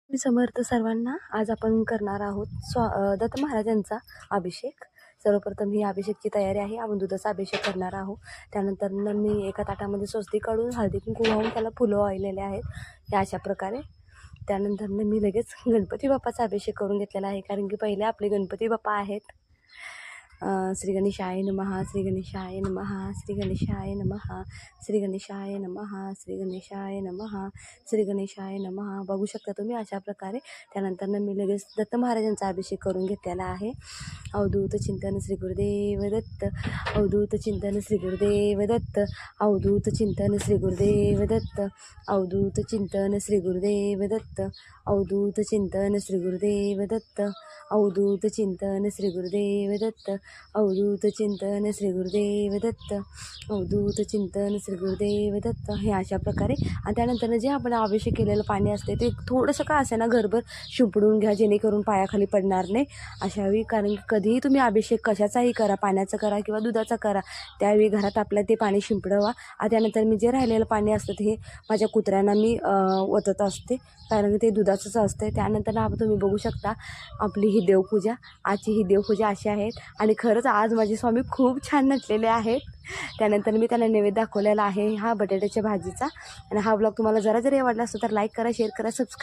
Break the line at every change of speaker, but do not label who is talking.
मी समर्थ सर्वांना. आज आपण करणार आहोत दत्त महाराजांचा अभिषेक. सर्वप्रथम ही अभिषेकची तयारी आहे. आपण दुधाचा अभिषेक करणार आहोत. त्यानंतर मी एका ताटामध्ये स्वस्ती काढून हळदी कुंकू वाहून त्याला फुलं वाहिलेले आहेत या अशा प्रकारे. त्यानंतर मी लगेच गणपती बाप्पाचा अभिषेक करून घेतलेला आहे, कारण की पहिले आपले गणपती बाप्पा आहेत. श्री गणेशाय नमः, श्री गणेशाय नमः, श्री गणेशाय नमः, श्री गणेशाय नमः, श्री गणेशाय नमः, श्री गणेशाय नमः. बघू शकता तुम्ही अशा प्रकारे. त्यानंतर मी लगेच दत्त महाराजांचा अभिषेक करून घेतलेला आहे. अवधूत चिंतन श्री गुरुदेव दत्त, अवधूत चिंतन श्री गुरुदेव दत्त, अवधूत चिंतन श्री गुरुदेव दत्त, अवधूत चिंतन श्री गुरुदेव दत्त, अवधूत चिंतन श्री गुरुदेव दत्त, अवधूत चिंतन श्री गुरुदेव दत्त, अवधूत चिंतन श्री गुरुदेव दत्त, अवधूत चिंतन श्री गुरुदेव दत्त. हे अशा प्रकारे. आणि त्यानंतर जे आपण अभिषेक केलेलं पाणी असते ते थोडंसं का असे ना घरभर शिंपडून घ्या, जेणेकरून पायाखाली पडणार नाही अशा वेळी. कारण की कधीही तुम्ही अभिषेक कशाचाही करा, पाण्याचा करा किंवा दुधाचा करा, त्यावेळी घरात आपल्या ते पाणी शिंपडवा. आणि त्यानंतर मी जे राहिलेलं पाणी असतं हे माझ्या कुत्र्यांना मी ओतत असते, कारण ते दुधाचंच असते. त्यानंतर तुम्ही बघू शकता आपली ही देवपूजा, आजची ही देवपूजा अशी आहे. आणि खरंच आज माझे स्वामी खूप छान नटलेले आहेत. त्यानंतर मी त्यांना नैवेद्य दाखवलेला आहे हा बटाट्याच्या भाजीचा. आणि हा ब्लॉग तुम्हाला जरा जरी आवडला असतो तर लाईक करा, शेअर करा, सबस्क्राईब